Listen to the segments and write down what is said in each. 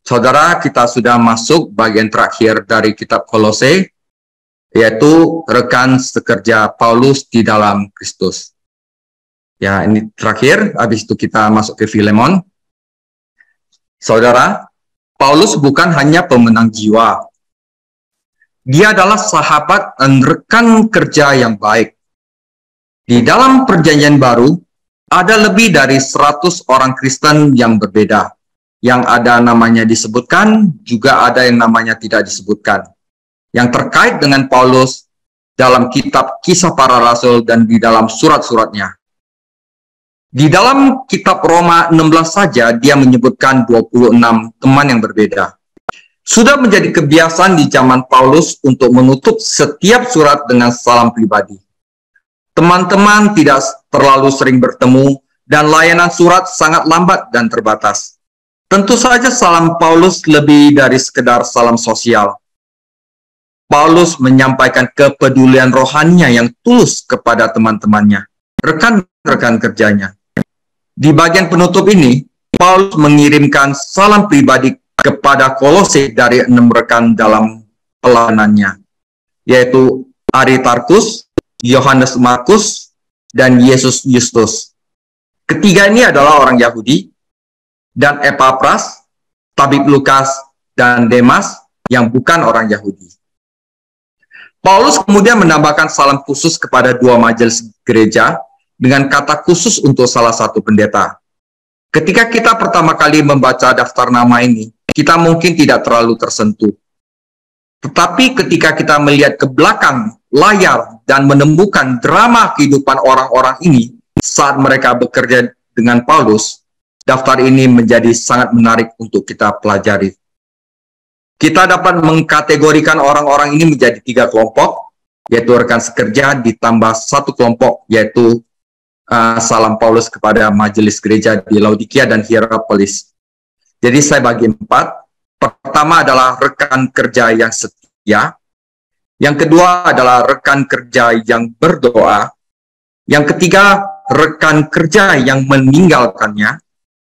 Saudara, kita sudah masuk bagian terakhir dari kitab Kolose, yaitu rekan sekerja Paulus di dalam Kristus. Ya, ini terakhir, habis itu kita masuk ke Filemon. Saudara, Paulus bukan hanya pemenang jiwa. Dia adalah sahabat dan rekan kerja yang baik. Di dalam perjanjian baru, ada lebih dari 100 orang Kristen yang berbeda. Yang ada namanya disebutkan, juga ada yang namanya tidak disebutkan. Yang terkait dengan Paulus dalam kitab Kisah Para Rasul dan di dalam surat-suratnya. Di dalam kitab Roma 16 saja, dia menyebutkan 26 teman yang berbeda. Sudah menjadi kebiasaan di zaman Paulus untuk menutup setiap surat dengan salam pribadi. Teman-teman tidak terlalu sering bertemu, dan layanan surat sangat lambat dan terbatas. Tentu saja salam Paulus lebih dari sekedar salam sosial. Paulus menyampaikan kepedulian rohaninya yang tulus kepada teman-temannya, rekan-rekan kerjanya. Di bagian penutup ini, Paulus mengirimkan salam pribadi kepada Kolose dari 6 rekan dalam pelayanannya, yaitu Aristarkus, Yohanes Markus, dan Yesus Justus. Ketiga ini adalah orang Yahudi, dan Epapras, tabib Lukas, dan Demas yang bukan orang Yahudi. Paulus kemudian menambahkan salam khusus kepada 2 majelis gereja dengan kata khusus untuk salah satu pendeta. Ketika kita pertama kali membaca daftar nama ini, kita mungkin tidak terlalu tersentuh. Tetapi ketika kita melihat ke belakang layar dan menemukan drama kehidupan orang-orang ini saat mereka bekerja dengan Paulus, daftar ini menjadi sangat menarik untuk kita pelajari. Kita dapat mengkategorikan orang-orang ini menjadi 3 kelompok, yaitu rekan sekerja ditambah 1 kelompok, yaitu salam Paulus kepada majelis gereja di Laodikia dan Hierapolis. Jadi saya bagi 4. Pertama adalah rekan kerja yang setia. Yang kedua adalah rekan kerja yang berdoa. Yang ketiga, rekan kerja yang meninggalkannya.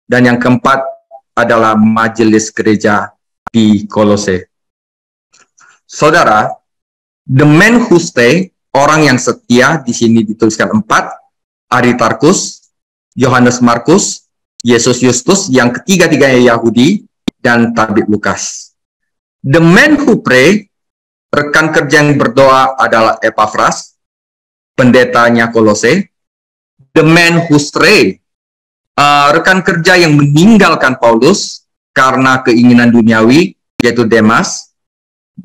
Dan yang keempat adalah majelis gereja di Kolose. Saudara, the man who stay, orang yang setia, di sini dituliskan 4, Aristarkus, Yohanes Markus, Yesus Justus, yang ketiga-tiganya Yahudi, dan tabib Lukas. The man who pray, rekan kerja yang berdoa adalah Epapras, pendetanya Kolose. The man who stray, rekan kerja yang meninggalkan Paulus karena keinginan duniawi, yaitu Demas.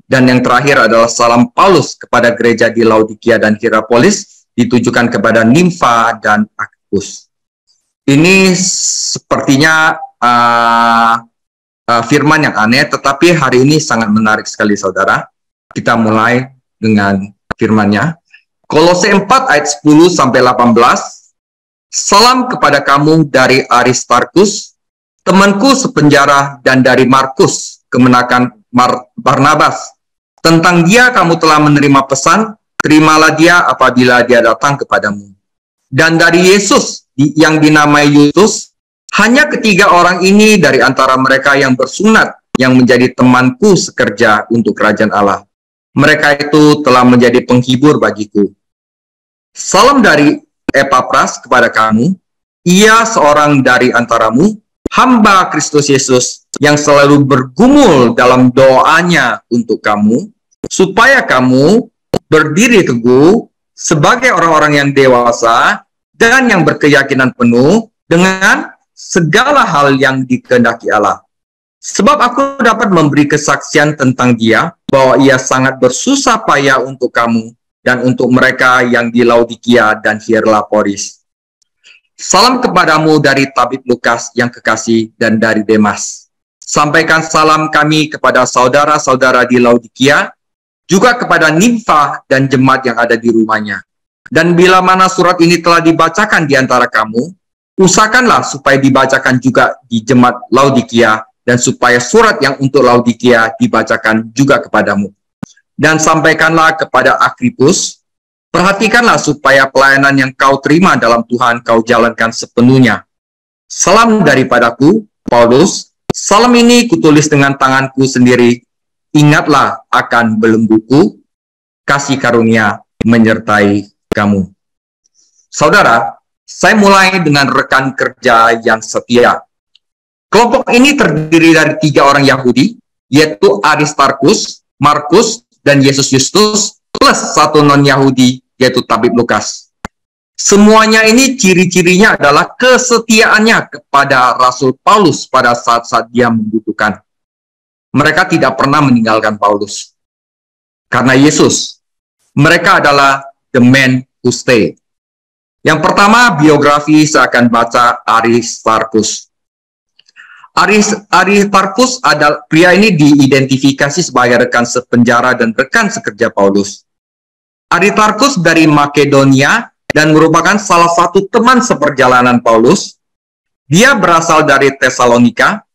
Dan yang terakhir adalah salam Paulus kepada gereja di Laodikia dan Hierapolis, ditujukan kepada Nimfa dan Archippus. Ini sepertinya firman yang aneh, tetapi hari ini sangat menarik sekali, saudara. Kita mulai dengan firman-Nya. Kolose 4 ayat 10-18. Salam kepada kamu dari Aristarkus, temanku sepenjara, dan dari Markus, kemenakan Barnabas. Tentang dia kamu telah menerima pesan, terimalah dia apabila dia datang kepadamu. Dan dari Yesus yang dinamai Justus, hanya 3 orang ini dari antara mereka yang bersunat, yang menjadi temanku sekerja untuk kerajaan Allah. Mereka itu telah menjadi penghibur bagiku. Salam dari Epapras kepada kamu, ia seorang dari antaramu, hamba Kristus Yesus, yang selalu bergumul dalam doanya untuk kamu, supaya kamu berdiri teguh sebagai orang-orang yang dewasa dan yang berkeyakinan penuh dengan segala hal yang dikehendaki Allah. Sebab aku dapat memberi kesaksian tentang dia, bahwa ia sangat bersusah payah untuk kamu, dan untuk mereka yang di Laodikia dan Hierapolis. Salam kepadamu dari tabib Lukas yang kekasih dan dari Demas. Sampaikan salam kami kepada saudara-saudara di Laodikia, juga kepada Nimfa dan jemaat yang ada di rumahnya. Dan bila mana surat ini telah dibacakan di antara kamu, usahakanlah supaya dibacakan juga di jemaat Laodikia, dan supaya surat yang untuk Laodikia dibacakan juga kepadamu. Dan sampaikanlah kepada Archippus, perhatikanlah supaya pelayanan yang kau terima dalam Tuhan kau jalankan sepenuhnya. Salam daripadaku, Paulus, Salam ini kutulis dengan tanganku sendiri. Ingatlah akan belengguku, kasih karunia menyertai kamu. Saudara, saya mulai dengan rekan kerja yang setia. Kelompok ini terdiri dari 3 orang Yahudi, yaitu Aristarkus, Markus, dan Yesus Justus, plus 1 non-Yahudi, yaitu tabib Lukas. Semuanya ini ciri-cirinya adalah kesetiaannya kepada Rasul Paulus pada saat-saat dia membutuhkan. Mereka tidak pernah meninggalkan Paulus. Karena Yesus, mereka adalah the men who stay. Yang pertama, biografi saya akan baca Aristarkus. Aristarkus adalah pria ini diidentifikasi sebagai rekan sepenjara dan rekan sekerja Paulus. Aristarkus dari Makedonia dan merupakan salah satu teman seperjalanan Paulus. Dia berasal dari Tesalonika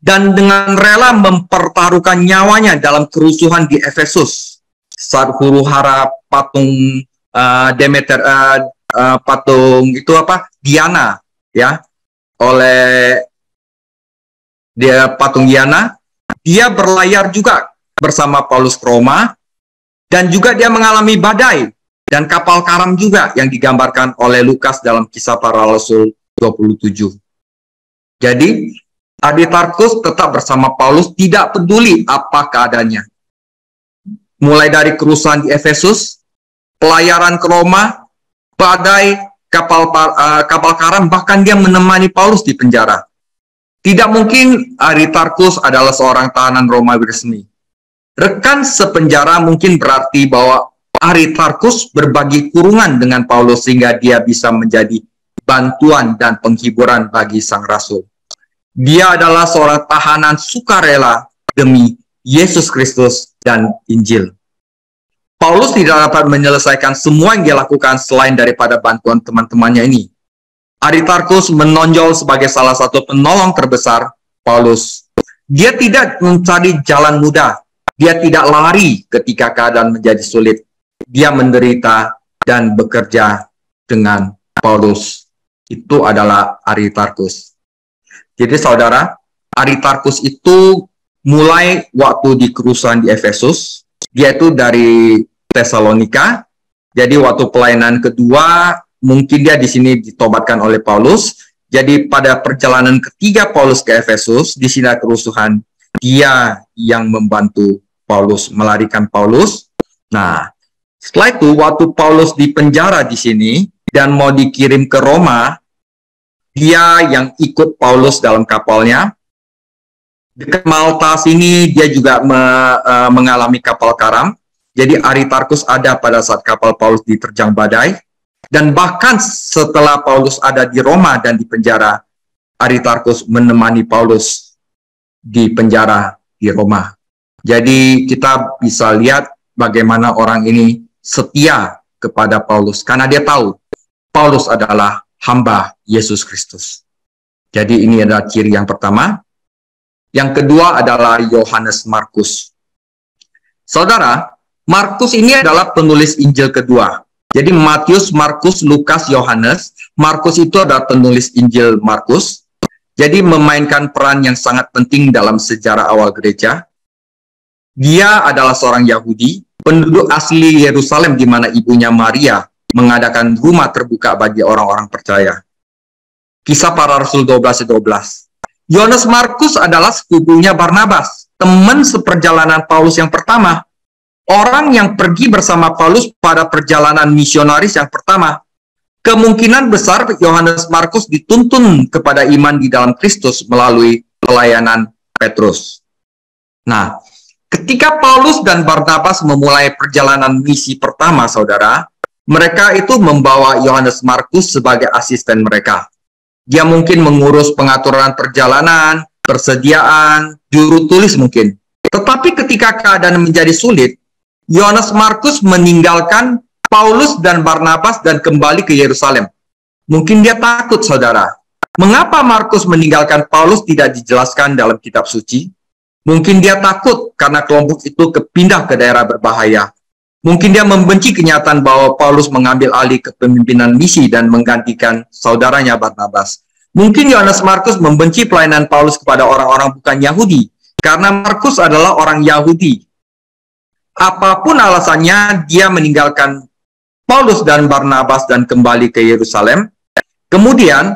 dan dengan rela mempertaruhkan nyawanya dalam kerusuhan di Efesus saat huru-hara patung Demeter, patung itu apa, Diana, ya, oleh dia patung Diana. Dia berlayar juga bersama Paulus ke Roma, dan juga dia mengalami badai dan kapal karam juga yang digambarkan oleh Lukas dalam Kisah Para Rasul 27. Jadi Aristarkus tetap bersama Paulus, tidak peduli apa keadaannya. Mulai dari kerusuhan di Efesus, pelayaran ke Roma, badai, kapal karam, bahkan dia menemani Paulus di penjara. Tidak mungkin Aristarkus adalah seorang tahanan Romawi resmi. Rekan sepenjara mungkin berarti bahwa Aristarkus berbagi kurungan dengan Paulus sehingga dia bisa menjadi bantuan dan penghiburan bagi sang rasul. Dia adalah seorang tahanan sukarela demi Yesus Kristus dan Injil. Paulus tidak dapat menyelesaikan semua yang dia lakukan selain daripada bantuan teman-temannya ini. Aristarkus menonjol sebagai salah satu penolong terbesar Paulus. Dia tidak mencari jalan mudah. Dia tidak lari ketika keadaan menjadi sulit. Dia menderita dan bekerja dengan Paulus. Itu adalah Aristarkus. Jadi saudara, Aristarkus itu mulai waktu di kerusuhan di Efesus. Dia itu dari Tesalonika. Jadi waktu pelayanan kedua, mungkin dia di sini ditobatkan oleh Paulus. Jadi pada perjalanan ketiga Paulus ke Efesus, di sini kerusuhan, dia yang membantu Paulus, melarikan Paulus. Nah, setelah itu waktu Paulus di penjara di sini dan mau dikirim ke Roma, dia yang ikut Paulus dalam kapalnya. Dekat Malta sini dia juga mengalami kapal karam. Jadi Aristarkus ada pada saat kapal Paulus diterjang badai. Dan bahkan setelah Paulus ada di Roma dan di penjara, Aristarkus menemani Paulus di penjara di Roma. Jadi kita bisa lihat bagaimana orang ini setia kepada Paulus. Karena dia tahu Paulus adalah hamba Yesus Kristus. Jadi ini adalah ciri yang pertama. Yang kedua adalah Yohanes Markus. Saudara, Markus ini adalah penulis Injil kedua. Jadi Matius, Markus, Lukas, Yohanes. Markus itu adalah penulis Injil Markus. Jadi memainkan peran yang sangat penting dalam sejarah awal gereja. Dia adalah seorang Yahudi, penduduk asli Yerusalem di mana ibunya Maria mengadakan rumah terbuka bagi orang-orang percaya. Kisah Para Rasul 12:12. Yohanes Markus adalah sepupunya Barnabas, teman seperjalanan Paulus yang pertama. Orang yang pergi bersama Paulus pada perjalanan misionaris yang pertama. Kemungkinan besar Yohanes Markus dituntun kepada iman di dalam Kristus melalui pelayanan Petrus. Nah, ketika Paulus dan Barnabas memulai perjalanan misi pertama, saudara, mereka itu membawa Yohanes Markus sebagai asisten mereka. Dia mungkin mengurus pengaturan perjalanan, persediaan, juru tulis mungkin. Tetapi ketika keadaan menjadi sulit, Yohanes Markus meninggalkan Paulus dan Barnabas dan kembali ke Yerusalem. Mungkin dia takut, saudara. Mengapa Markus meninggalkan Paulus tidak dijelaskan dalam kitab suci? Mungkin dia takut karena kelompok itu kepindah ke daerah berbahaya. Mungkin dia membenci kenyataan bahwa Paulus mengambil alih kepemimpinan misi dan menggantikan saudaranya Barnabas. Mungkin Yohanes Markus membenci pelayanan Paulus kepada orang-orang bukan Yahudi, karena Markus adalah orang Yahudi. Apapun alasannya, dia meninggalkan Paulus dan Barnabas dan kembali ke Yerusalem. Kemudian,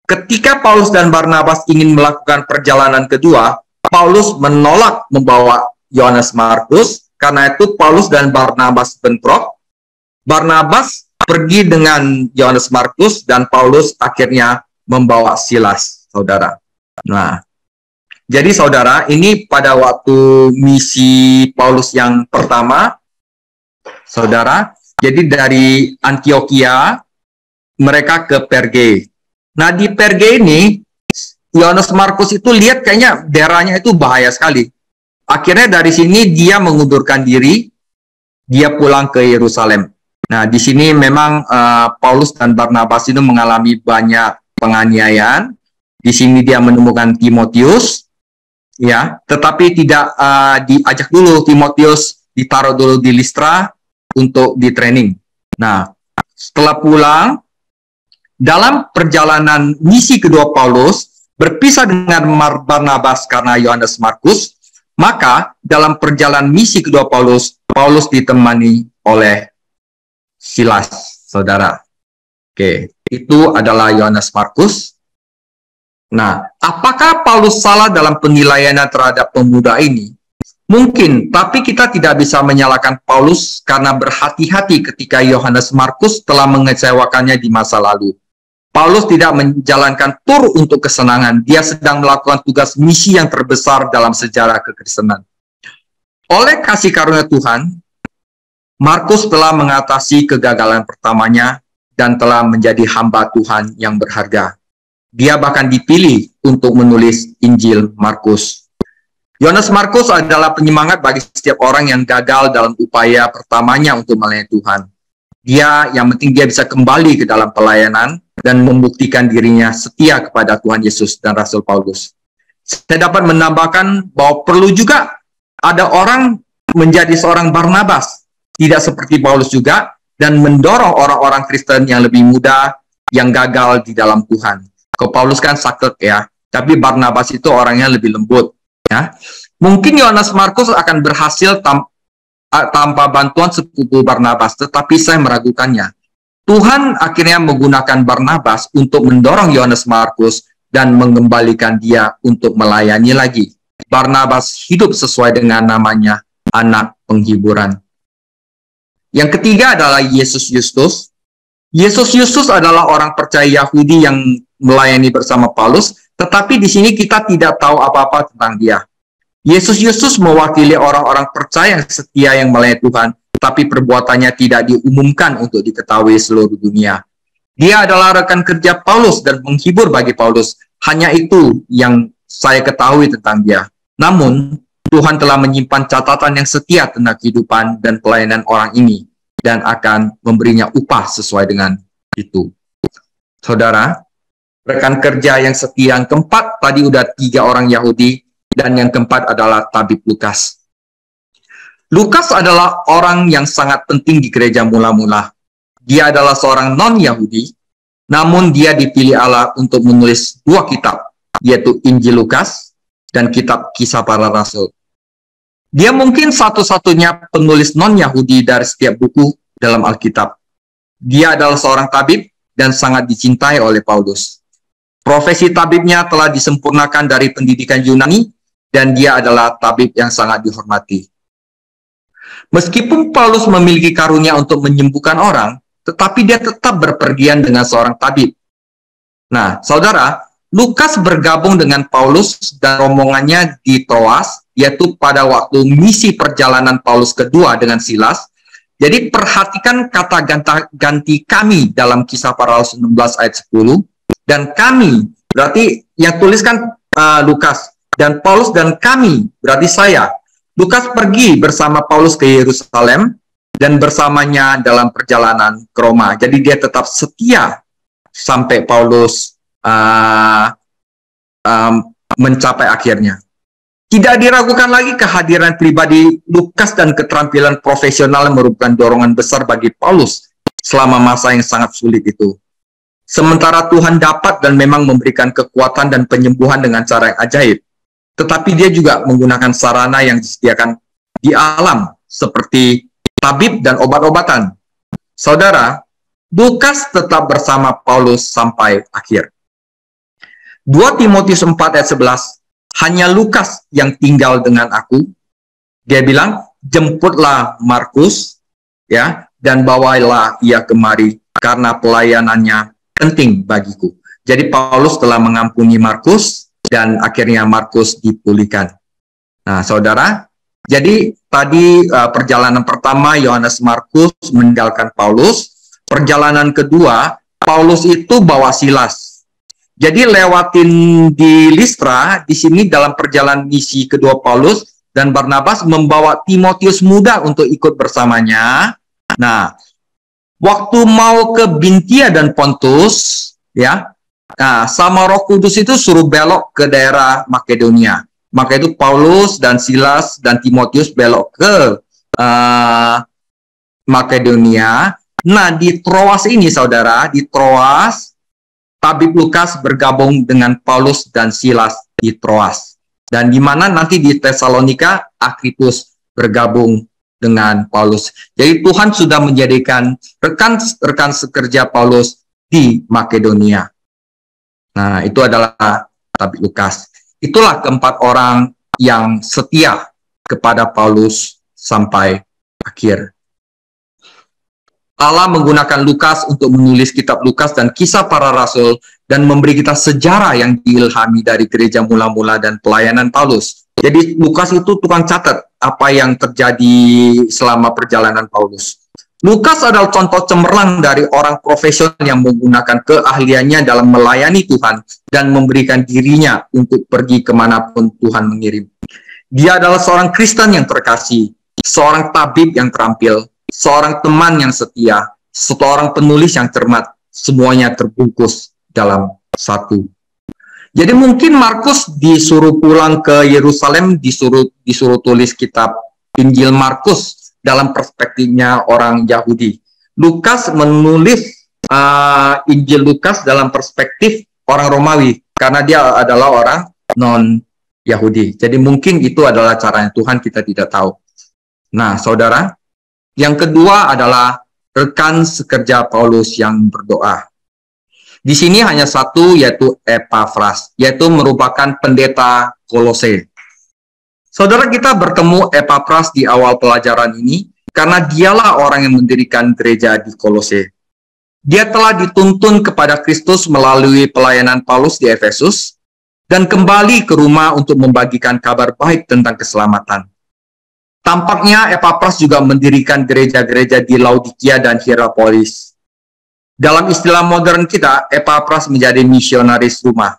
ketika Paulus dan Barnabas ingin melakukan perjalanan kedua, Paulus menolak membawa Yohanes Markus. Karena itu Paulus dan Barnabas bentrok. Barnabas pergi dengan Yohanes Markus dan Paulus akhirnya membawa Silas, saudara. Nah, jadi saudara, ini pada waktu misi Paulus yang pertama, saudara. Jadi dari Antioquia mereka ke Perge. Nah, di Perge ini Yohanes Markus itu lihat kayaknya daerahnya itu bahaya sekali. Akhirnya dari sini dia mengundurkan diri, dia pulang ke Yerusalem. Nah, di sini memang Paulus dan Barnabas itu mengalami banyak penganiayaan. Di sini dia menemukan Timotius, ya, tetapi tidak diajak dulu. Timotius ditaruh dulu di Listra untuk di training. Nah, setelah pulang, dalam perjalanan misi kedua Paulus, berpisah dengan Barnabas karena Yohanes Markus, maka dalam perjalanan misi kedua Paulus, Paulus ditemani oleh Silas, saudara. Oke, itu adalah Yohanes Markus. Nah, apakah Paulus salah dalam penilaiannya terhadap pemuda ini? Mungkin, tapi kita tidak bisa menyalahkan Paulus karena berhati-hati ketika Yohanes Markus telah mengecewakannya di masa lalu. Paulus tidak menjalankan tur untuk kesenangan. Dia sedang melakukan tugas misi yang terbesar dalam sejarah kekristenan. Oleh kasih karunia Tuhan, Markus telah mengatasi kegagalan pertamanya dan telah menjadi hamba Tuhan yang berharga. Dia bahkan dipilih untuk menulis Injil Markus. Yohanes Markus adalah penyemangat bagi setiap orang yang gagal dalam upaya pertamanya untuk melayani Tuhan. Yang penting dia bisa kembali ke dalam pelayanan dan membuktikan dirinya setia kepada Tuhan Yesus dan Rasul Paulus. Saya dapat menambahkan bahwa perlu juga ada orang menjadi seorang Barnabas, tidak seperti Paulus juga, dan mendorong orang-orang Kristen yang lebih muda yang gagal di dalam Tuhan. Kalau Paulus kan saklek ya, tapi Barnabas itu orangnya lebih lembut. Ya. Mungkin Yohanes Markus akan berhasil tanpa bantuan sepupu Barnabas, tetapi saya meragukannya. Tuhan akhirnya menggunakan Barnabas untuk mendorong Yohanes Markus dan mengembalikan dia untuk melayani lagi. Barnabas hidup sesuai dengan namanya, anak penghiburan. Yang ketiga adalah Yesus Yustus. Yesus Yustus adalah orang percaya Yahudi yang melayani bersama Paulus, tetapi di sini kita tidak tahu apa-apa tentang dia. Yesus Yustus mewakili orang-orang percaya yang setia yang melayani Tuhan, tapi perbuatannya tidak diumumkan untuk diketahui seluruh dunia. Dia adalah rekan kerja Paulus dan penghibur bagi Paulus. Hanya itu yang saya ketahui tentang dia. Namun, Tuhan telah menyimpan catatan yang setia tentang kehidupan dan pelayanan orang ini, dan akan memberinya upah sesuai dengan itu. Saudara, rekan kerja yang setia yang keempat, tadi udah 3 orang Yahudi, dan yang keempat adalah tabib Lukas. Lukas adalah orang yang sangat penting di gereja mula-mula. Dia adalah seorang non-Yahudi, namun dia dipilih Allah untuk menulis 2 kitab, yaitu Injil Lukas dan kitab Kisah Para Rasul. Dia mungkin satu-satunya penulis non-Yahudi dari setiap buku dalam Alkitab. Dia adalah seorang tabib dan sangat dicintai oleh Paulus. Profesi tabibnya telah disempurnakan dari pendidikan Yunani, dan dia adalah tabib yang sangat dihormati. Meskipun Paulus memiliki karunia untuk menyembuhkan orang, tetapi dia tetap berpergian dengan seorang tabib. Nah, saudara, Lukas bergabung dengan Paulus dan rombongannya di Troas, yaitu pada waktu misi perjalanan Paulus kedua dengan Silas. Jadi perhatikan kata ganti kami dalam Kisah Para Rasul 16 ayat 10. Dan kami, berarti yang tuliskan Lukas. Dan Paulus dan kami, berarti saya. Lukas pergi bersama Paulus ke Yerusalem dan bersamanya dalam perjalanan ke Roma. Jadi dia tetap setia sampai Paulus mencapai akhirnya. Tidak diragukan lagi kehadiran pribadi Lukas dan keterampilan profesional merupakan dorongan besar bagi Paulus selama masa yang sangat sulit itu. Sementara Tuhan dapat dan memang memberikan kekuatan dan penyembuhan dengan cara yang ajaib. Tetapi dia juga menggunakan sarana yang disediakan di alam, seperti tabib dan obat-obatan. Saudara, Lukas tetap bersama Paulus sampai akhir. 2 Timotius 4 ayat 11, hanya Lukas yang tinggal dengan aku. Dia bilang, jemputlah Markus, ya, dan bawalah ia kemari, karena pelayanannya penting bagiku. Jadi Paulus telah mengampuni Markus, dan akhirnya Markus dipulihkan. Nah, saudara, jadi tadi perjalanan pertama Yohanes Markus meninggalkan Paulus. Perjalanan kedua, Paulus itu bawa Silas. Jadi lewatin di Listra, di sini dalam perjalanan misi kedua Paulus dan Barnabas membawa Timotius muda untuk ikut bersamanya. Nah, waktu mau ke Bintia dan Pontus, ya, nah, sama Roh Kudus itu suruh belok ke daerah Makedonia. Maka itu Paulus dan Silas dan Timotius belok ke Makedonia. Nah, di Troas ini, saudara, di Troas, tabib Lukas bergabung dengan Paulus dan Silas di Troas. Dan di mana nanti di Tesalonika, Akripus bergabung dengan Paulus. Jadi Tuhan sudah menjadikan rekan sekerja Paulus di Makedonia. Nah, itu adalah tabib Lukas. Itulah keempat orang yang setia kepada Paulus sampai akhir. Allah menggunakan Lukas untuk menulis kitab Lukas dan kisah para rasul dan memberi kita sejarah yang diilhami dari gereja mula-mula dan pelayanan Paulus. Jadi Lukas itu tukang catat apa yang terjadi selama perjalanan Paulus. Lukas adalah contoh cemerlang dari orang profesional yang menggunakan keahliannya dalam melayani Tuhan dan memberikan dirinya untuk pergi kemanapun Tuhan mengirim. Dia adalah seorang Kristen yang terkasih, seorang tabib yang terampil, seorang teman yang setia, seorang penulis yang cermat, semuanya terbungkus dalam satu. Jadi mungkin Markus disuruh pulang ke Yerusalem, disuruh tulis kitab Injil Markus dalam perspektifnya orang Yahudi. Lukas menulis Injil Lukas dalam perspektif orang Romawi, karena dia adalah orang non-Yahudi. Jadi mungkin itu adalah caranya Tuhan, kita tidak tahu. Nah, saudara, yang kedua adalah rekan sekerja Paulus yang berdoa. Di sini hanya satu, yaitu Epafras, yaitu merupakan pendeta Kolose. Saudara, kita bertemu Epafras di awal pelajaran ini karena dialah orang yang mendirikan gereja di Kolose. Dia telah dituntun kepada Kristus melalui pelayanan Paulus di Efesus dan kembali ke rumah untuk membagikan kabar baik tentang keselamatan. Tampaknya Epafras juga mendirikan gereja-gereja di Laodikia dan Hierapolis. Dalam istilah modern kita, Epafras menjadi misionaris rumah.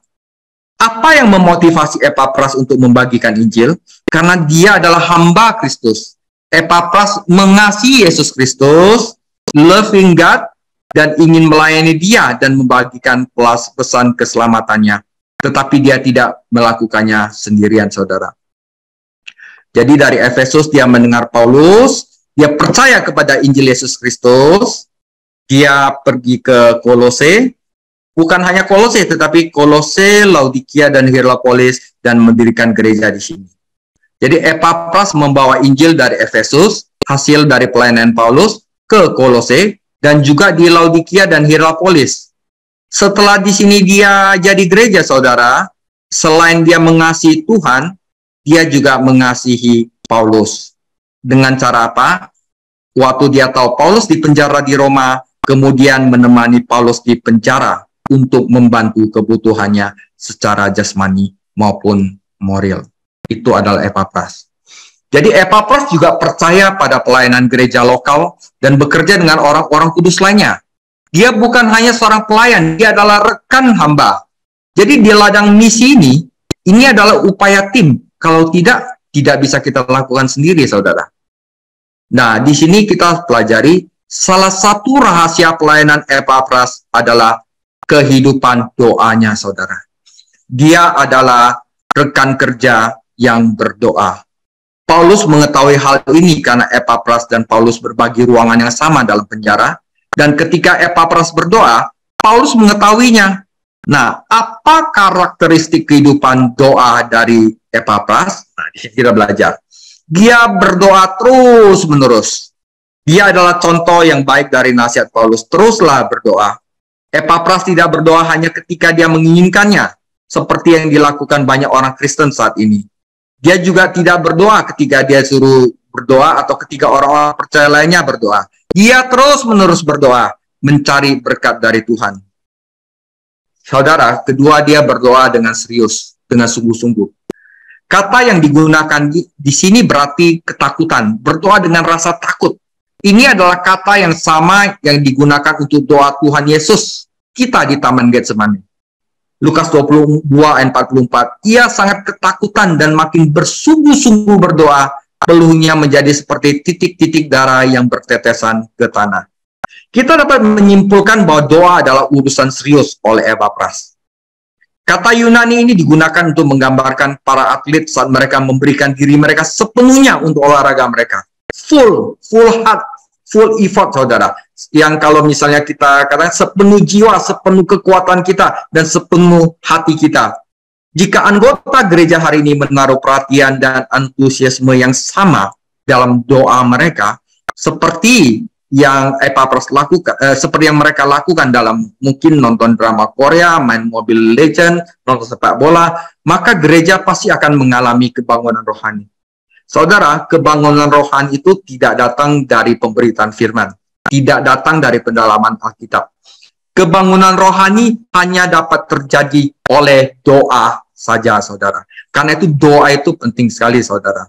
Apa yang memotivasi Epafras untuk membagikan Injil? Karena dia adalah hamba Kristus. Epafras mengasihi Yesus Kristus, loving God, dan ingin melayani dia dan membagikan pesan keselamatannya. Tetapi dia tidak melakukannya sendirian, saudara. Jadi dari Efesus dia mendengar Paulus, dia percaya kepada Injil Yesus Kristus, dia pergi ke Kolose, bukan hanya Kolose, tetapi Kolose, Laodikia, dan Hierapolis, dan mendirikan gereja di sini. Jadi Epafras membawa Injil dari Efesus, hasil dari pelayanan Paulus, ke Kolose, dan juga di Laodikia dan Hierapolis. Setelah di sini dia jadi gereja, saudara, selain dia mengasihi Tuhan, dia juga mengasihi Paulus. Dengan cara apa? Waktu dia tahu Paulus dipenjara di Roma, kemudian menemani Paulus di penjara untuk membantu kebutuhannya secara jasmani maupun moral. Itu adalah Epafras. Jadi Epafras juga percaya pada pelayanan gereja lokal dan bekerja dengan orang-orang kudus lainnya. Dia bukan hanya seorang pelayan, dia adalah rekan hamba. Jadi di ladang misi ini adalah upaya tim. Kalau tidak bisa kita lakukan sendiri, saudara. Nah, di sini kita pelajari salah satu rahasia pelayanan Epafras adalah kehidupan doanya, saudara. Dia adalah rekan kerja yang berdoa. Paulus mengetahui hal ini karena Epafras dan Paulus berbagi ruangan yang sama dalam penjara. Dan ketika Epafras berdoa, Paulus mengetahuinya. Nah, apa karakteristik kehidupan doa dari Epapras? Nah, di sini kita belajar. Dia berdoa terus-menerus. Dia adalah contoh yang baik dari nasihat Paulus. Teruslah berdoa. Epapras tidak berdoa hanya ketika dia menginginkannya, seperti yang dilakukan banyak orang Kristen saat ini. Dia juga tidak berdoa ketika dia suruh berdoa atau ketika orang-orang percaya lainnya berdoa. Dia terus-menerus berdoa, mencari berkat dari Tuhan. Saudara, kedua dia berdoa dengan serius, dengan sungguh-sungguh. Kata yang digunakan di sini berarti ketakutan, berdoa dengan rasa takut. Ini adalah kata yang sama yang digunakan untuk doa Tuhan Yesus kita di Taman Getsemani. Lukas 22 ayat 44, ia sangat ketakutan dan makin bersungguh-sungguh berdoa, peluhnya menjadi seperti titik-titik darah yang bertetesan ke tanah. Kita dapat menyimpulkan bahwa doa adalah urusan serius oleh Epapras. Kata Yunani ini digunakan untuk menggambarkan para atlet saat mereka memberikan diri mereka sepenuhnya untuk olahraga mereka. Full heart, full effort, saudara. Yang kalau misalnya kita katakan sepenuh jiwa, sepenuh kekuatan kita, dan sepenuh hati kita. Jika anggota gereja hari ini menaruh perhatian dan antusiasme yang sama dalam doa mereka, seperti yang Epapras lakukan, seperti yang mereka lakukan dalam mungkin nonton drama Korea, main Mobile Legends, nonton sepak bola, maka gereja pasti akan mengalami kebangunan rohani. Saudara, kebangunan rohani itu tidak datang dari pemberitaan firman, tidak datang dari pendalaman Alkitab. Kebangunan rohani hanya dapat terjadi oleh doa saja, saudara. Karena itu doa itu penting sekali, saudara.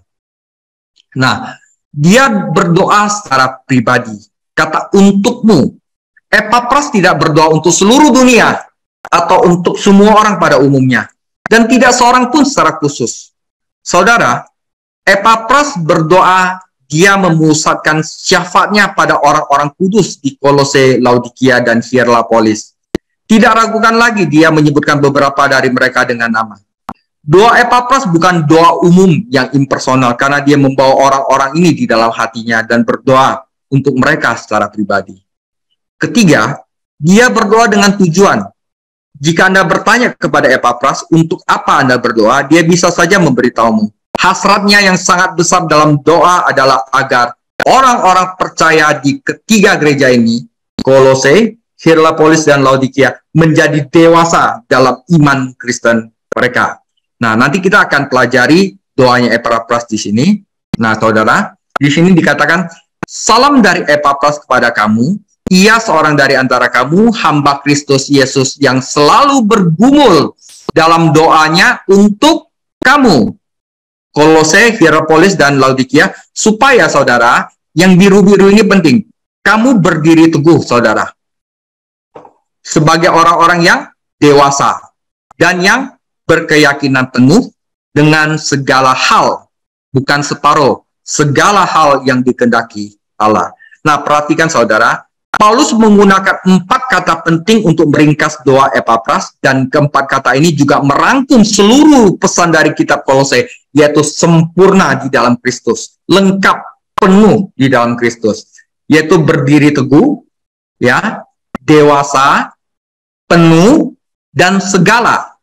Nah, dia berdoa secara pribadi. Kata untukmu. Epapras tidak berdoa untuk seluruh dunia atau untuk semua orang pada umumnya. Dan tidak seorang pun secara khusus. Saudara, Epapras berdoa, dia memusatkan syafaatnya pada orang-orang kudus di Kolose, Laodikia, dan Hierapolis. Tidak ragukan lagi dia menyebutkan beberapa dari mereka dengan nama. Doa Epapras bukan doa umum yang impersonal karena dia membawa orang-orang ini di dalam hatinya dan berdoa untuk mereka secara pribadi. Ketiga, dia berdoa dengan tujuan. Jika Anda bertanya kepada Epapras untuk apa Anda berdoa, dia bisa saja memberitahumu. Hasratnya yang sangat besar dalam doa adalah agar orang-orang percaya di ketiga gereja ini, Kolose, Hierapolis, dan Laodikia, menjadi dewasa dalam iman Kristen mereka. Nah, nanti kita akan pelajari doanya Epapras di sini. Nah, saudara, di sini dikatakan, salam dari Epapras kepada kamu, ia seorang dari antara kamu, hamba Kristus Yesus yang selalu bergumul dalam doanya untuk kamu. Kolose, Hierapolis, dan Laodikia, supaya saudara, yang biru-biru ini penting, kamu berdiri teguh, saudara, sebagai orang-orang yang dewasa, dan yang berkeyakinan penuh dengan segala hal, bukan separuh, segala hal yang dikehendaki Allah. Nah, perhatikan saudara, Paulus menggunakan 4 kata penting untuk meringkas doa Epapras, dan keempat kata ini juga merangkum seluruh pesan dari kitab Kolose, yaitu sempurna di dalam Kristus, lengkap, penuh di dalam Kristus, yaitu berdiri teguh, ya, dewasa, penuh, dan segala.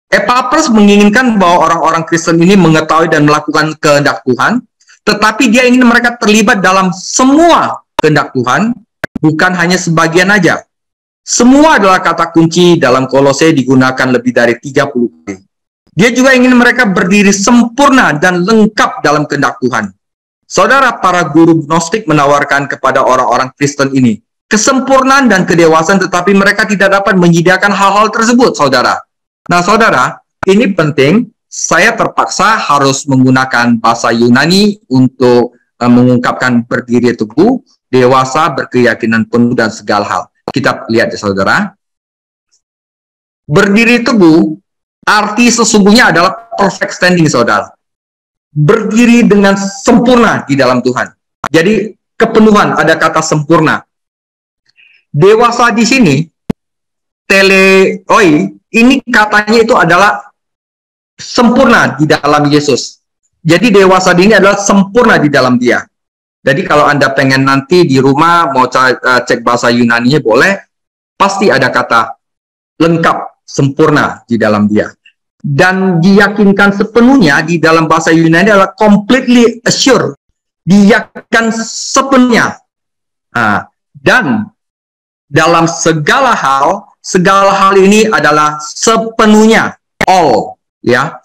Epapras menginginkan bahwa orang-orang Kristen ini mengetahui dan melakukan kehendak Tuhan, tetapi dia ingin mereka terlibat dalam semua kehendak Tuhan, bukan hanya sebagian aja. Semua adalah kata kunci dalam Kolose, digunakan lebih dari 30 kali. Dia juga ingin mereka berdiri sempurna dan lengkap dalam kehendak Tuhan. Saudara, para guru Gnostik menawarkan kepada orang-orang Kristen ini kesempurnaan dan kedewasaan, tetapi mereka tidak dapat menyediakan hal-hal tersebut, saudara. Nah, saudara, ini penting. Saya terpaksa harus menggunakan bahasa Yunani untuk mengungkapkan berdiri teguh, dewasa, berkeyakinan penuh, dan segala hal. Kita lihat ya, saudara. Berdiri teguh, arti sesungguhnya adalah perfect standing, saudara. Berdiri dengan sempurna di dalam Tuhan. Jadi, kepenuhan, ada kata sempurna. Dewasa di sini, teleoi, ini katanya itu adalah sempurna di dalam Yesus. Jadi dewasa ini adalah sempurna di dalam dia. Jadi kalau Anda pengen nanti di rumah mau cek bahasa Yunaninya boleh. pasti ada kata lengkap, sempurna di dalam dia. Dan diyakinkan sepenuhnya di dalam bahasa Yunani adalah completely assured, diyakinkan sepenuhnya. Dan dalam segala hal ini adalah sepenuhnya, all, ya,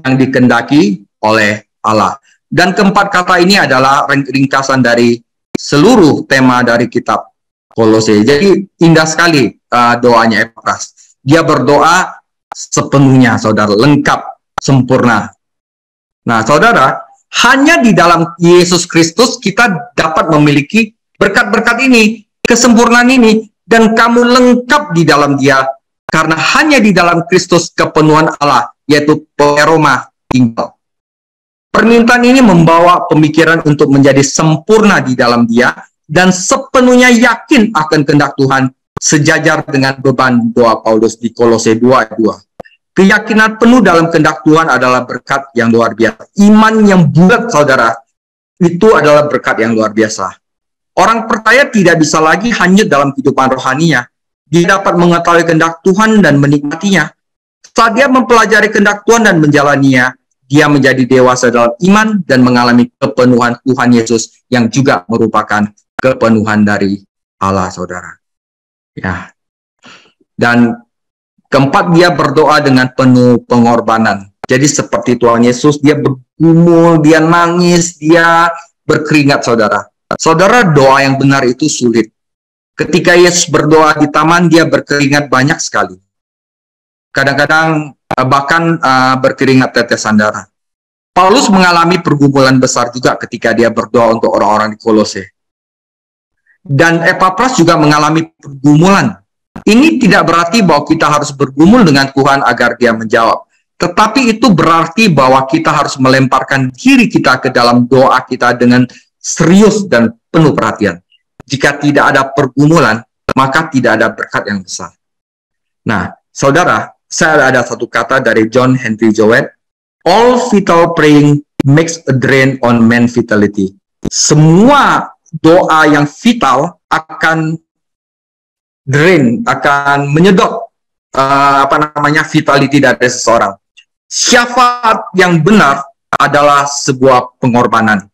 yang dikehendaki oleh Allah. Dan keempat kata ini adalah ringkasan dari seluruh tema dari kitab Kolose. Jadi indah sekali doanya Epafras. Dia berdoa sepenuhnya, saudara, lengkap, sempurna. Nah, saudara, hanya di dalam Yesus Kristus kita dapat memiliki berkat-berkat ini, kesempurnaan ini, dan kamu lengkap di dalam Dia, karena hanya di dalam Kristus kepenuhan Allah, yaitu pleroma, tinggal. Permintaan ini membawa pemikiran untuk menjadi sempurna di dalam Dia dan sepenuhnya yakin akan kehendak Tuhan, sejajar dengan beban doa Paulus di Kolose 2:2. Keyakinan penuh dalam kehendak Tuhan adalah berkat yang luar biasa. Iman yang bulat, saudara, itu adalah berkat yang luar biasa. Orang percaya tidak bisa lagi hanyut dalam kehidupan rohaninya. Dia dapat mengetahui kehendak Tuhan dan menikmatinya. Saat dia mempelajari kehendak Tuhan dan menjalaninya, dia menjadi dewasa dalam iman dan mengalami kepenuhan Tuhan Yesus yang juga merupakan kepenuhan dari Allah, saudara. Ya. Dan keempat, dia berdoa dengan penuh pengorbanan. Jadi seperti Tuhan Yesus, dia bergumul, dia nangis, dia berkeringat, saudara. Saudara, doa yang benar itu sulit. Ketika Yesus berdoa di taman, dia berkeringat banyak sekali. Kadang-kadang bahkan berkeringat tetesan darah. Paulus mengalami pergumulan besar juga ketika dia berdoa untuk orang-orang di Kolose. Dan Epafras juga mengalami pergumulan. Ini tidak berarti bahwa kita harus bergumul dengan Tuhan agar dia menjawab. Tetapi itu berarti bahwa kita harus melemparkan diri kita ke dalam doa kita dengan serius dan penuh perhatian. Jika tidak ada pergumulan, maka tidak ada berkat yang besar. Nah, saudara, saya ada satu kata dari John Henry Jowett, all vital praying makes a drain on man vitality. Semua doa yang vital akan drain, akan menyedot vitality dari seseorang. Syafaat yang benar adalah sebuah pengorbanan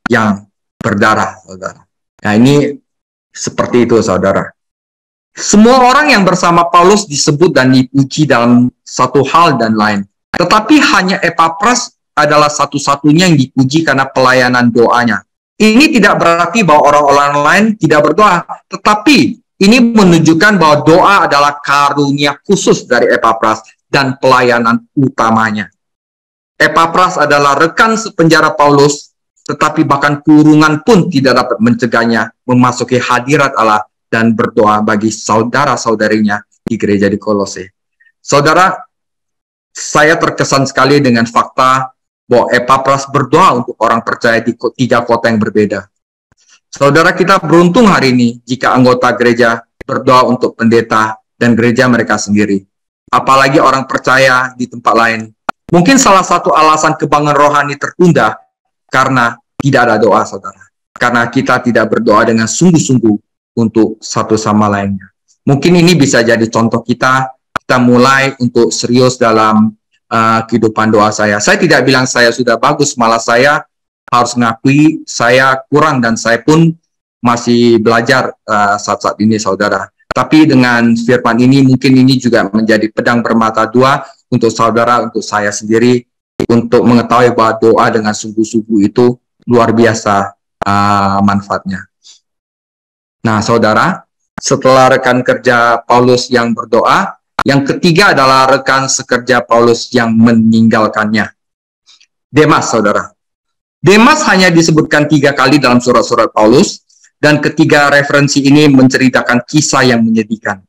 yang berdarah, saudara. Nah, ini seperti itu, saudara. Semua orang yang bersama Paulus disebut dan dipuji dalam satu hal dan lain. Tetapi hanya Epafras adalah satu-satunya yang dipuji karena pelayanan doanya. Ini tidak berarti bahwa orang-orang lain tidak berdoa, tetapi ini menunjukkan bahwa doa adalah karunia khusus dari Epafras dan pelayanan utamanya. Epafras adalah rekan sepenjara Paulus, tetapi bahkan kurungan pun tidak dapat mencegahnya memasuki hadirat Allah dan berdoa bagi saudara-saudarinya di gereja di Kolose. Saudara, saya terkesan sekali dengan fakta bahwa Epafras berdoa untuk orang percaya di 3 kota yang berbeda. Saudara, kita beruntung hari ini jika anggota gereja berdoa untuk pendeta dan gereja mereka sendiri. Apalagi orang percaya di tempat lain. Mungkin salah satu alasan kebanggaan rohani tertunda karena tidak ada doa, saudara. Karena kita tidak berdoa dengan sungguh-sungguh untuk satu sama lainnya. Mungkin ini bisa jadi contoh kita mulai untuk serius dalam kehidupan doa saya. Saya tidak bilang saya sudah bagus, malah saya harus mengakui saya kurang dan saya pun masih belajar saat-saat ini, saudara. Tapi dengan firman ini, mungkin ini juga menjadi pedang bermata dua untuk saudara, untuk saya sendiri, untuk mengetahui bahwa doa dengan sungguh-sungguh itu luar biasa manfaatnya. Nah, saudara, setelah rekan kerja Paulus yang berdoa, yang ketiga adalah rekan sekerja Paulus yang meninggalkannya. Demas, saudara. Demas hanya disebutkan 3 kali dalam surat-surat Paulus, dan ketiga referensi ini menceritakan kisah yang menyedihkan.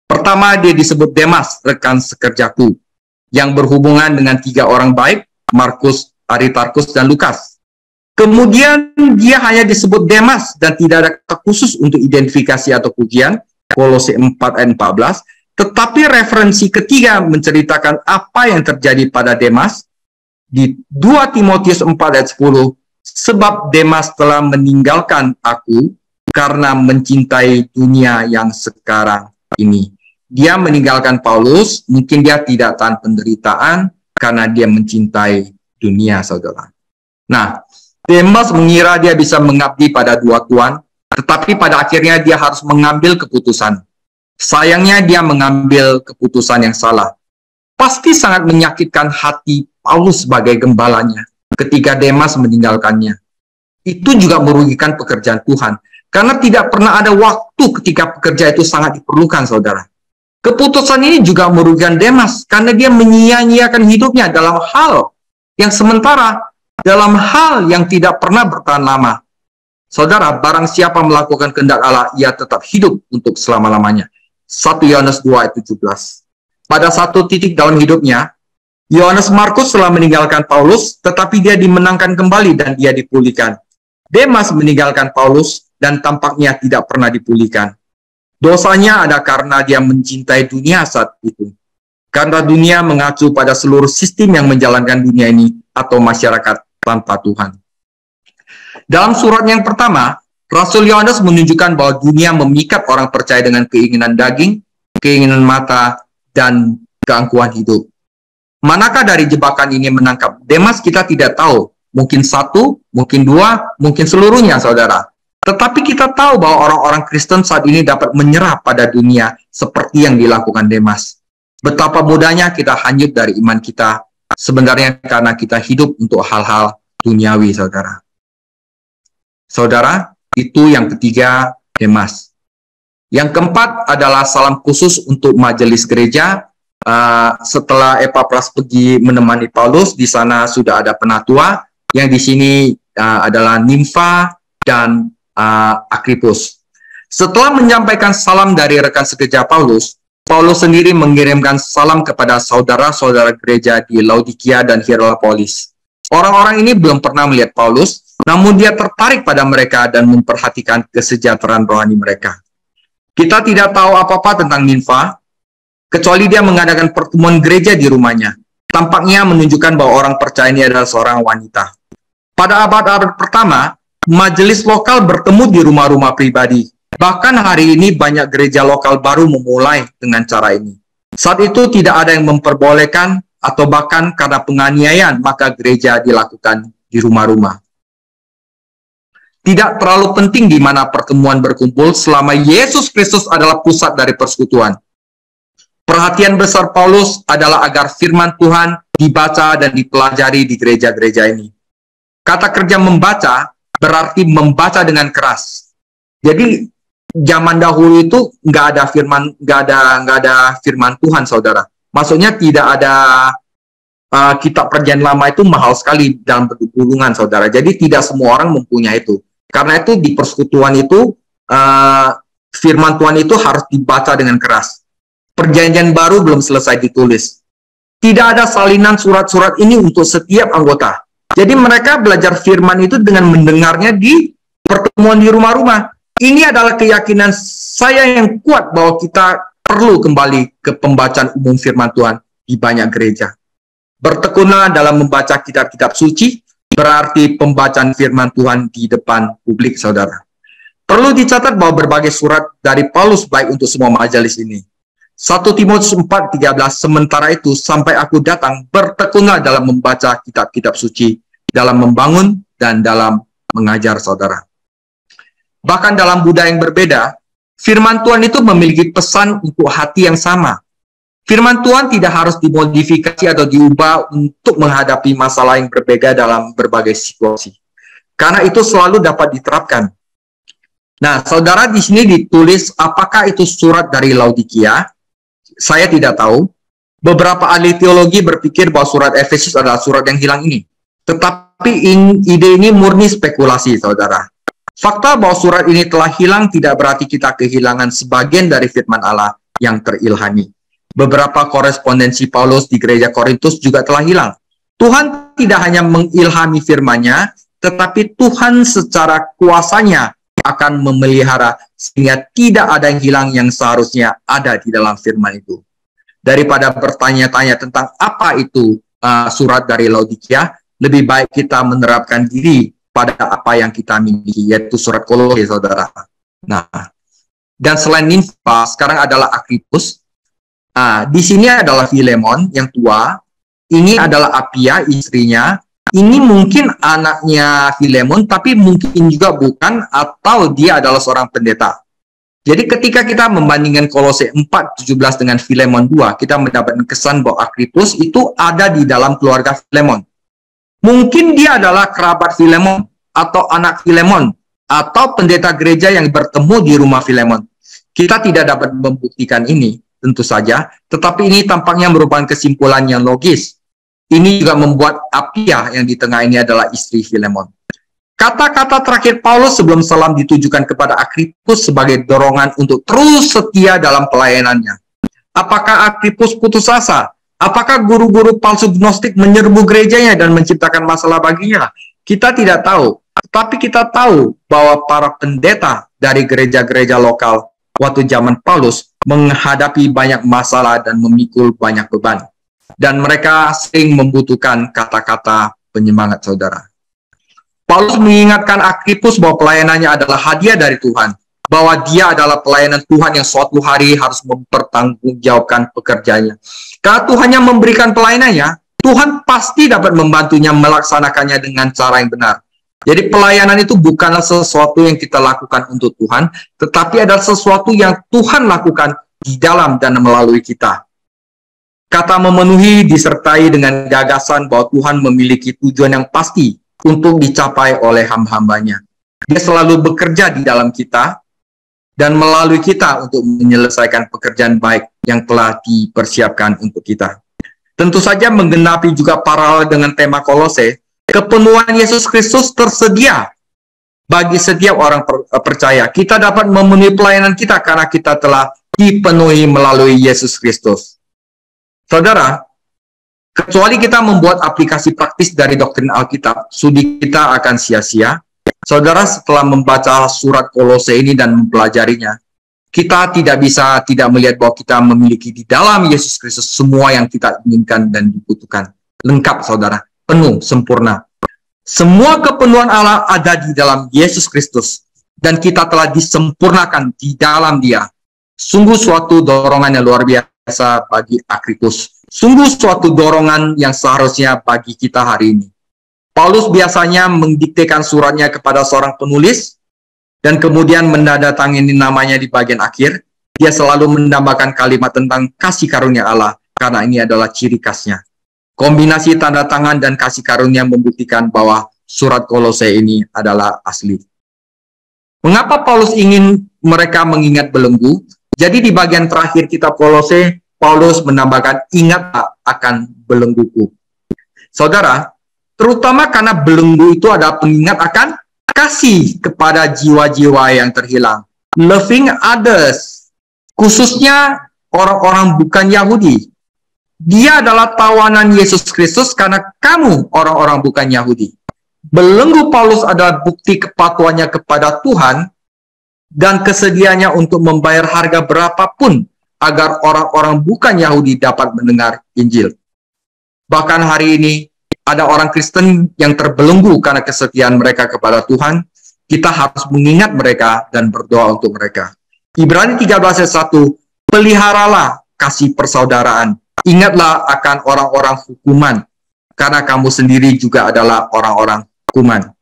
Pertama, dia disebut Demas, rekan sekerjaku, yang berhubungan dengan 3 orang baik, Markus, Aristarkus, dan Lukas. Kemudian dia hanya disebut Demas dan tidak ada kata khusus untuk identifikasi atau pujian, Kolose 4 ayat 14, tetapi referensi ketiga menceritakan apa yang terjadi pada Demas di 2 Timotius 4 ayat 10, sebab Demas telah meninggalkan aku karena mencintai dunia yang sekarang ini. Dia meninggalkan Paulus, mungkin dia tidak tahan penderitaan karena dia mencintai dunia, saudara. Nah, Demas mengira dia bisa mengabdi pada dua tuan, tetapi pada akhirnya dia harus mengambil keputusan. Sayangnya dia mengambil keputusan yang salah. Pasti sangat menyakitkan hati Paulus sebagai gembalanya ketika Demas meninggalkannya. Itu juga merugikan pekerjaan Tuhan, karena tidak pernah ada waktu ketika pekerja itu sangat diperlukan, saudara. Keputusan ini juga merugikan Demas, karena dia menyia-nyiakan hidupnya dalam hal yang sementara, dalam hal yang tidak pernah bertahan lama. Saudara, barang siapa melakukan kehendak Allah, ia tetap hidup untuk selama-lamanya. 1 Yohanes 2 ayat 17. Pada satu titik dalam hidupnya, Yohanes Markus telah meninggalkan Paulus, tetapi dia dimenangkan kembali dan dia dipulihkan. Demas meninggalkan Paulus dan tampaknya tidak pernah dipulihkan. Dosanya ada karena dia mencintai dunia saat itu. Karena dunia mengacu pada seluruh sistem yang menjalankan dunia ini atau masyarakat tanpa Tuhan. Dalam surat yang pertama, Rasul Yohanes menunjukkan bahwa dunia memikat orang percaya dengan keinginan daging, keinginan mata, dan keangkuhan hidup. Manakah dari jebakan ini menangkap Demas kita tidak tahu. Mungkin satu, mungkin dua, mungkin seluruhnya, saudara. Tetapi kita tahu bahwa orang-orang Kristen saat ini dapat menyerah pada dunia seperti yang dilakukan Demas. Betapa mudahnya kita hanyut dari iman kita, sebenarnya karena kita hidup untuk hal-hal duniawi, saudara. Saudara, itu yang ketiga, Demas. Yang keempat adalah salam khusus untuk majelis gereja. Setelah Epapras pergi menemani Paulus, di sana sudah ada penatua, yang di sini adalah Nimfa dan Akripus. Setelah menyampaikan salam dari rekan sekerja Paulus, Paulus sendiri mengirimkan salam kepada saudara-saudara gereja di Laodikia dan Hierapolis. Orang-orang ini belum pernah melihat Paulus, namun dia tertarik pada mereka dan memperhatikan kesejahteraan rohani mereka. Kita tidak tahu apa-apa tentang Nimfa, kecuali dia mengadakan pertemuan gereja di rumahnya. Tampaknya menunjukkan bahwa orang percaya ini adalah seorang wanita. Pada abad-abad pertama, majelis lokal bertemu di rumah-rumah pribadi. Bahkan hari ini banyak gereja lokal baru memulai dengan cara ini. Saat itu tidak ada yang memperbolehkan atau bahkan karena penganiayaan, maka gereja dilakukan di rumah-rumah. Tidak terlalu penting di mana pertemuan berkumpul selama Yesus Kristus adalah pusat dari persekutuan. Perhatian besar Paulus adalah agar firman Tuhan dibaca dan dipelajari di gereja-gereja ini. Kata kerja membaca berarti membaca dengan keras. Jadi zaman dahulu itu nggak ada firman Tuhan, saudara. Maksudnya tidak ada kitab perjanjian lama itu mahal sekali dalam bentuk gulungan, saudara. Jadi tidak semua orang mempunyai itu. Karena itu di persekutuan itu firman Tuhan itu harus dibaca dengan keras. Perjanjian baru belum selesai ditulis. Tidak ada salinan surat-surat ini untuk setiap anggota. Jadi mereka belajar firman itu dengan mendengarnya di pertemuan di rumah-rumah. Ini adalah keyakinan saya yang kuat bahwa kita perlu kembali ke pembacaan umum firman Tuhan di banyak gereja. Bertekunlah dalam membaca kitab-kitab suci, berarti pembacaan firman Tuhan di depan publik, saudara. Perlu dicatat bahwa berbagai surat dari Paulus baik untuk semua majelis ini. 1 Timotius 4:13, sementara itu sampai aku datang, bertekunlah dalam membaca kitab-kitab suci, dalam membangun dan dalam mengajar, saudara. Bahkan dalam budaya yang berbeda, firman Tuhan itu memiliki pesan untuk hati yang sama. Firman Tuhan tidak harus dimodifikasi atau diubah untuk menghadapi masalah yang berbeda dalam berbagai situasi. Karena itu selalu dapat diterapkan. Nah, saudara, di sini ditulis apakah itu surat dari Laodikia? Saya tidak tahu. Beberapa ahli teologi berpikir bahwa surat Efesus adalah surat yang hilang ini. Tetapi ide ini murni spekulasi, saudara. Fakta bahwa surat ini telah hilang tidak berarti kita kehilangan sebagian dari firman Allah yang terilhami. Beberapa korespondensi Paulus di gereja Korintus juga telah hilang. Tuhan tidak hanya mengilhami firman-Nya, tetapi Tuhan secara kuasanya akan memelihara sehingga tidak ada yang hilang yang seharusnya ada di dalam firman itu. Daripada bertanya-tanya tentang apa itu surat dari Laodikia, lebih baik kita menerapkan diri pada apa yang kita miliki, yaitu surat Kolose, saudara. Nah, dan selain Nimfa, sekarang adalah Agripus. Di sini adalah Filemon yang tua. Ini adalah Apia, istrinya. Ini mungkin anaknya Filemon, tapi mungkin juga bukan, atau dia adalah seorang pendeta. Jadi ketika kita membandingkan Kolose 4:17 dengan Filemon 2, kita mendapatkan kesan bahwa Agripus itu ada di dalam keluarga Filemon. Mungkin dia adalah kerabat Filemon, atau anak Filemon, atau pendeta gereja yang bertemu di rumah Filemon. Kita tidak dapat membuktikan ini, tentu saja, tetapi ini tampaknya merupakan kesimpulan yang logis. Ini juga membuat Apia yang di tengah ini adalah istri Filemon. Kata-kata terakhir Paulus sebelum salam ditujukan kepada Agripus sebagai dorongan untuk terus setia dalam pelayanannya. Apakah Agripus putus asa? Apakah guru-guru palsu gnostik menyerbu gerejanya dan menciptakan masalah baginya? Kita tidak tahu. Tetapi kita tahu bahwa para pendeta dari gereja-gereja lokal waktu zaman Paulus menghadapi banyak masalah dan memikul banyak beban. Dan mereka sering membutuhkan kata-kata penyemangat, saudara. Paulus mengingatkan Agripus bahwa pelayanannya adalah hadiah dari Tuhan, bahwa dia adalah pelayanan Tuhan yang suatu hari harus mempertanggungjawabkan pekerjaannya. Karena Tuhan yang memberikan pelayanannya, Tuhan pasti dapat membantunya melaksanakannya dengan cara yang benar. Jadi pelayanan itu bukanlah sesuatu yang kita lakukan untuk Tuhan, tetapi adalah sesuatu yang Tuhan lakukan di dalam dan melalui kita. Kata memenuhi disertai dengan gagasan bahwa Tuhan memiliki tujuan yang pasti untuk dicapai oleh hamba-hambanya. Dia selalu bekerja di dalam kita dan melalui kita untuk menyelesaikan pekerjaan baik yang telah dipersiapkan untuk kita. Tentu saja menggenapi juga paralel dengan tema Kolose, kepenuhan Yesus Kristus tersedia bagi setiap orang percaya. Kita dapat memenuhi pelayanan kita karena kita telah dipenuhi melalui Yesus Kristus. Saudara, kecuali kita membuat aplikasi praktis dari doktrin Alkitab, studi kita akan sia-sia. Saudara, setelah membaca surat Kolose ini dan mempelajarinya, kita tidak bisa tidak melihat bahwa kita memiliki di dalam Yesus Kristus semua yang kita inginkan dan dibutuhkan. Lengkap, saudara, penuh, sempurna. Semua kepenuhan Allah ada di dalam Yesus Kristus, dan kita telah disempurnakan di dalam Dia. Sungguh suatu dorongan yang luar biasa bagi Agripus. Sungguh suatu dorongan yang seharusnya bagi kita hari ini. Paulus biasanya mendiktekan suratnya kepada seorang penulis dan kemudian menandatangani namanya di bagian akhir. Dia selalu menambahkan kalimat tentang kasih karunia Allah karena ini adalah ciri khasnya. Kombinasi tanda tangan dan kasih karunia membuktikan bahwa surat Kolose ini adalah asli. Mengapa Paulus ingin mereka mengingat belenggu? Jadi di bagian terakhir kitab Kolose, Paulus menambahkan, ingatlah akan belengguku. Saudara, terutama karena belenggu itu adalah pengingat akan kasih kepada jiwa-jiwa yang terhilang. Loving others. Khususnya orang-orang bukan Yahudi. Dia adalah tawanan Yesus Kristus karena kamu orang-orang bukan Yahudi. Belenggu Paulus adalah bukti kepatuhannya kepada Tuhan dan kesediaannya untuk membayar harga berapapun agar orang-orang bukan Yahudi dapat mendengar Injil. Bahkan hari ini, ada orang Kristen yang terbelenggu karena kesetiaan mereka kepada Tuhan. Kita harus mengingat mereka dan berdoa untuk mereka. Ibrani 13 ayat 1, peliharalah kasih persaudaraan. Ingatlah akan orang-orang hukuman, karena kamu sendiri juga adalah orang-orang hukuman.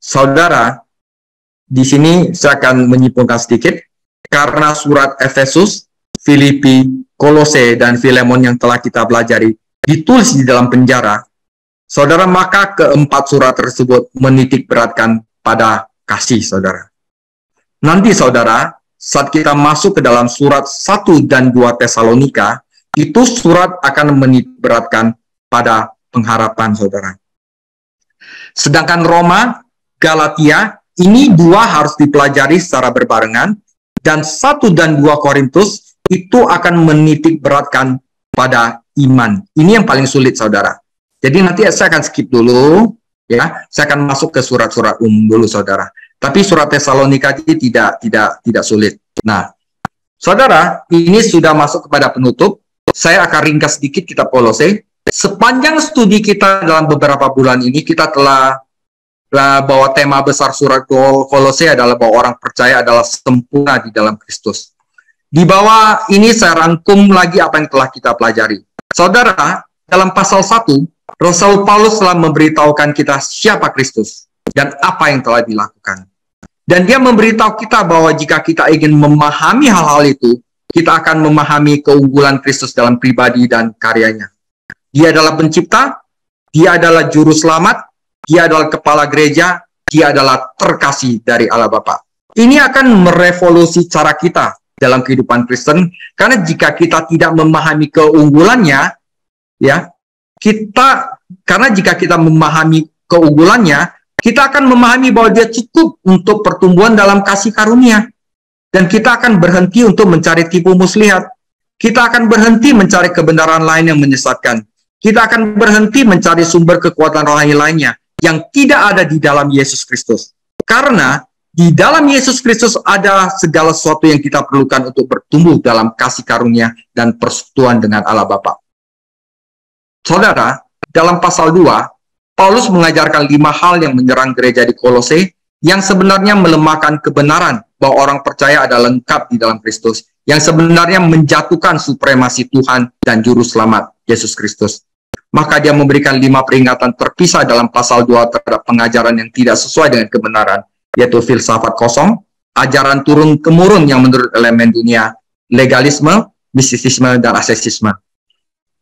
Saudara, di sini saya akan menyimpulkan sedikit, karena surat Efesus, Filipi, Kolose, dan Filemon yang telah kita pelajari ditulis di dalam penjara. Saudara, maka keempat surat tersebut menitik beratkan pada kasih, saudara. Nanti, saudara, saat kita masuk ke dalam surat 1 dan 2 Tesalonika, itu surat akan menitik beratkan pada pengharapan, saudara. Sedangkan Roma, Galatia, ini dua harus dipelajari secara berbarengan, dan 1 dan 2 Korintus itu akan menitik beratkan pada iman. Ini yang paling sulit, saudara. Jadi nanti saya akan skip dulu, ya. Saya akan masuk ke surat-surat dulu, saudara. Tapi surat Tesalonika ini tidak sulit. Nah, saudara, ini sudah masuk kepada penutup. Saya akan ringkas sedikit kitab Kolose. Sepanjang studi kita dalam beberapa bulan ini, kita telah bahwa tema besar surat Kolose adalah bahwa orang percaya adalah sempurna di dalam Kristus. Di bawah ini saya rangkum lagi apa yang telah kita pelajari. Saudara, dalam pasal 1, Rasul Paulus telah memberitahukan kita siapa Kristus dan apa yang telah dilakukan. Dan dia memberitahu kita bahwa jika kita ingin memahami hal-hal itu, kita akan memahami keunggulan Kristus dalam pribadi dan karyanya. Dia adalah pencipta, dia adalah juru selamat, dia adalah kepala gereja, dia adalah terkasih dari Allah Bapa. Ini akan merevolusi cara kita dalam kehidupan Kristen, karena jika kita tidak memahami keunggulannya, karena jika kita memahami keunggulannya, kita akan memahami bahwa dia cukup untuk pertumbuhan dalam kasih karunia. Dan kita akan berhenti untuk mencari tipu muslihat. Kita akan berhenti mencari kebenaran lain yang menyesatkan. Kita akan berhenti mencari sumber kekuatan rohani lainnya yang tidak ada di dalam Yesus Kristus. Karena di dalam Yesus Kristus ada segala sesuatu yang kita perlukan untuk bertumbuh dalam kasih karunia dan persekutuan dengan Allah Bapa. Saudara, dalam pasal 2, Paulus mengajarkan 5 hal yang menyerang gereja di Kolose yang sebenarnya melemahkan kebenaran bahwa orang percaya adalah lengkap di dalam Kristus, yang sebenarnya menjatuhkan supremasi Tuhan dan Juru Selamat, Yesus Kristus. Maka dia memberikan 5 peringatan terpisah dalam pasal 2 terhadap pengajaran yang tidak sesuai dengan kebenaran, yaitu filsafat kosong, ajaran turun-temurun yang menurut elemen dunia, legalisme, mistisisme, dan asesisme.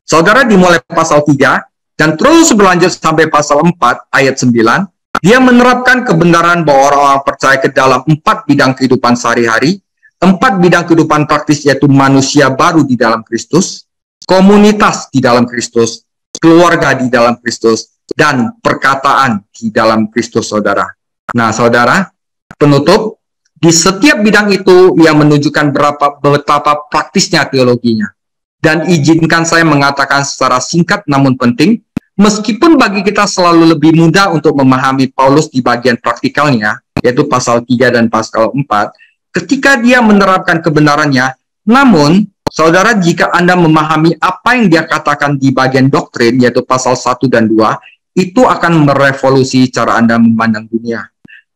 Saudara, dimulai pasal 3, dan terus berlanjut sampai pasal 4, ayat 9, dia menerapkan kebenaran bahwa orang-orang percaya ke dalam 4 bidang kehidupan sehari-hari, 4 bidang kehidupan praktis, yaitu manusia baru di dalam Kristus, komunitas di dalam Kristus, keluarga di dalam Kristus, dan perkataan di dalam Kristus, saudara. Nah, saudara, penutup, di setiap bidang itu yang menunjukkan betapa praktisnya teologinya. Dan izinkan saya mengatakan secara singkat namun penting, meskipun bagi kita selalu lebih mudah untuk memahami Paulus di bagian praktikalnya, yaitu pasal 3 dan pasal 4, ketika dia menerapkan kebenarannya, namun, saudara, jika Anda memahami apa yang dia katakan di bagian doktrin, yaitu pasal 1 dan 2, itu akan merevolusi cara Anda memandang dunia.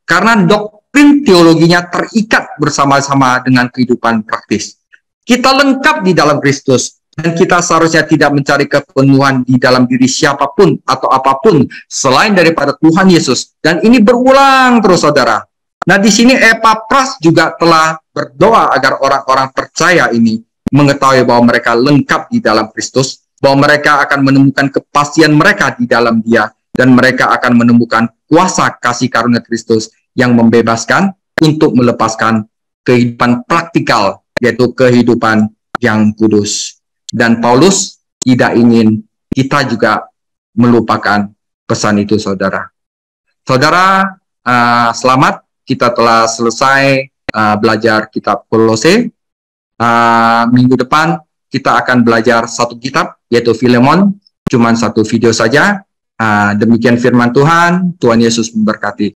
Karena doktrin teologinya terikat bersama-sama dengan kehidupan praktis. Kita lengkap di dalam Kristus, dan kita seharusnya tidak mencari kepenuhan di dalam diri siapapun atau apapun selain daripada Tuhan Yesus. Dan ini berulang terus, saudara. Nah, di sini Epapras juga telah berdoa agar orang-orang percaya ini mengetahui bahwa mereka lengkap di dalam Kristus, bahwa mereka akan menemukan kepastian mereka di dalam Dia, dan mereka akan menemukan kuasa kasih karunia Kristus yang membebaskan untuk melepaskan kehidupan praktikal, yaitu kehidupan yang kudus. Dan Paulus tidak ingin kita juga melupakan pesan itu, saudara. Saudara, selamat, kita telah selesai belajar kitab Kolose. Minggu depan kita akan belajar 1 kitab, yaitu Filemon, cuman 1 video saja. Demikian firman Tuhan, Tuhan Yesus memberkati.